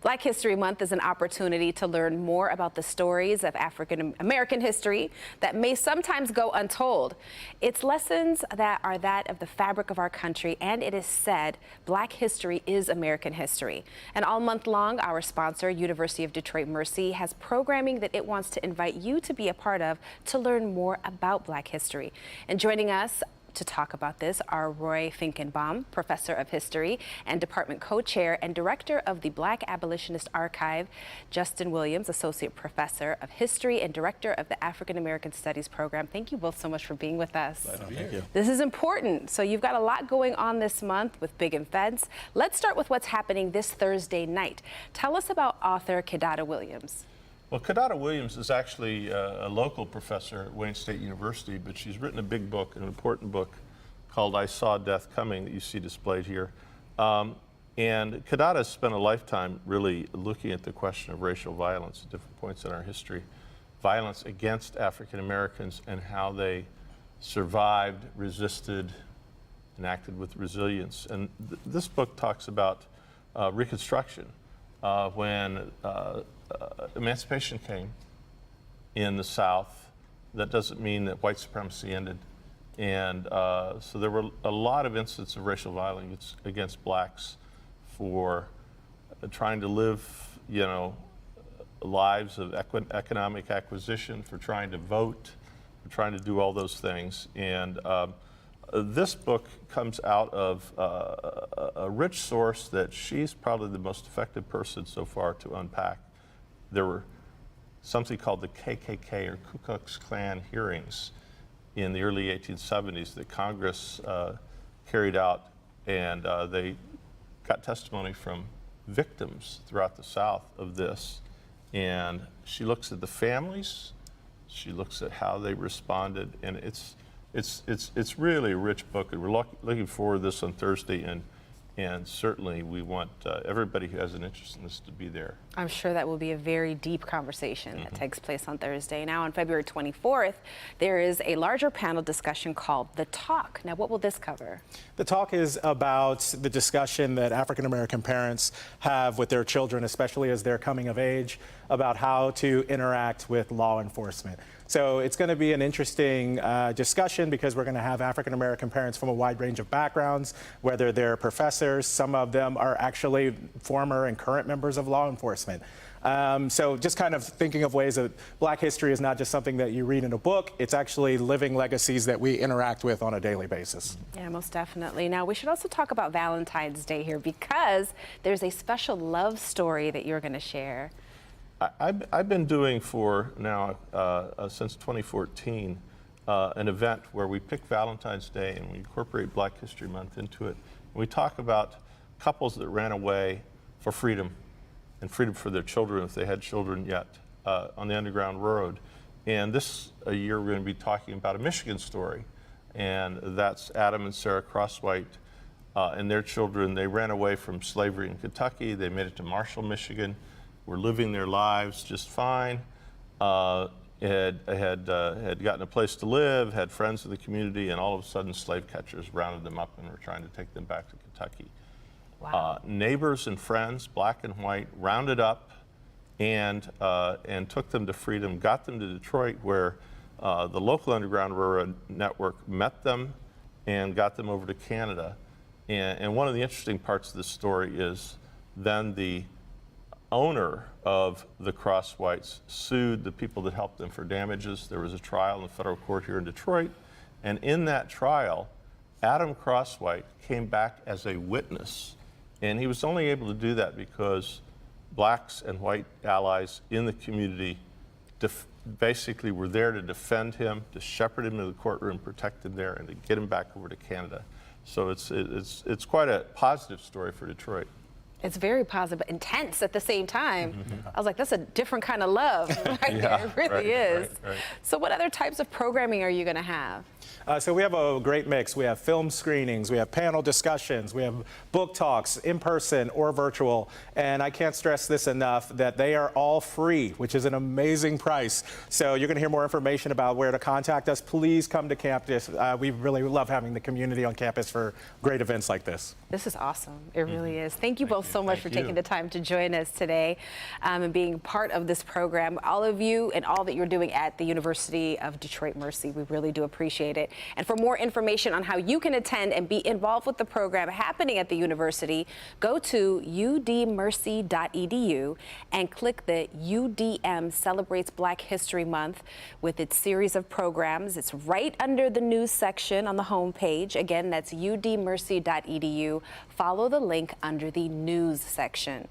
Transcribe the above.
Black History Month is an opportunity to learn more about the stories of African American history that may sometimes go untold. It's lessons that are that of the fabric of our country, and it is said Black history is American history. And all month long, our sponsor, University of Detroit Mercy, has programming that it wants to invite you to be a part of to learn more about Black history. And joining us to talk about this are Roy Finkenbine, Professor of History and Department Co-Chair and Director of the Black Abolitionist Archive, Justin Williams, Associate Professor of History and Director of the African American Studies Program. Thank you both so much for being with us. Thank you. This is important. So you've got a lot going on this month with big events. Let's start with what's happening this Thursday night. Tell us about author Kidada Williams. Well, Kidada Williams is actually a local professor at Wayne State University, but she's written a big book, an important book called I Saw Death Coming that you see displayed here. And Kidada spent a lifetime really looking at the question of racial violence at different points in our history, violence against African Americans and how they survived, resisted, and acted with resilience. And this book talks about Reconstruction, when emancipation came in the South. That doesn't mean that white supremacy ended. And so there were a lot of instances of racial violence against blacks for trying to live, lives of economic acquisition, for trying to vote, for trying to do all those things. And this book comes out of a rich source that she's probably the most effective person so far to unpack. There were something called the KKK, or Ku Klux Klan hearings in the early 1870s that Congress carried out, and they got testimony from victims throughout the South of this. And she looks at the families, she looks at how they responded, and it's really a rich book, and we're looking forward to this on Thursday, and certainly we want everybody who has an interest in this to be there. I'm sure that will be a very deep conversation that takes place on Thursday. Now, on February 24th, there is a larger panel discussion called The Talk. Now, what will this cover? The Talk is about the discussion that African American parents have with their children, especially as they're coming of age, about how to interact with law enforcement. So it's going to be an interesting discussion because we're going to have African American parents from a wide range of backgrounds, whether they're professors, some of them are actually former and current members of law enforcement. So just kind of thinking of ways that Black history is not just something that you read in a book, it's actually living legacies that we interact with on a daily basis. Yeah, most definitely. Now, we should also talk about Valentine's Day here because there's a special love story that you're going to share. I've been doing for now, since 2014, an event where we pick Valentine's Day and we incorporate Black History Month into it. We talk about couples that ran away for freedom and freedom for their children, if they had children yet, on the Underground Railroad. And this year we're going to be talking about a Michigan story, and that's Adam and Sarah Crosswhite and their children. They ran away from slavery in Kentucky. They made it to Marshall, Michigan. Were living their lives just fine, had gotten a place to live, had friends in the community, and all of a sudden slave catchers rounded them up and were trying to take them back to Kentucky. Wow. Neighbors and friends, black and white, rounded up and took them to freedom, got them to Detroit, where the local Underground Railroad network met them and got them over to Canada. And one of the interesting parts of this story is then the owner of the Crosswhites sued the people that helped them for damages. There was a trial in the federal court here in Detroit, and in that trial, Adam Crosswhite came back as a witness, and he was only able to do that because blacks and white allies in the community basically were there to defend him, to shepherd him to the courtroom, protect him there, and to get him back over to Canada. So it's quite a positive story for Detroit. It's very positive, but intense at the same time. I was like, that's a different kind of love right there. It really is. Right. So what other types of programming are you going to have? So we have a great mix. We have film screenings, we have panel discussions, we have book talks, in person or virtual. And I can't stress this enough that they are all free, which is an amazing price. So you're going to hear more information about where to contact us. Please come to campus. We really love having the community on campus for great events like this. This is awesome. It really is. Thank you both so much for taking the time to join us today and being part of this program. All of you and all that you're doing at the University of Detroit Mercy, we really do appreciate it. And for more information on how you can attend and be involved with the program happening at the university, go to udmercy.edu and click the UDM Celebrates Black History Month with its series of programs. It's right under the news section on the homepage. Again, that's udmercy.edu. Follow the link under the news section.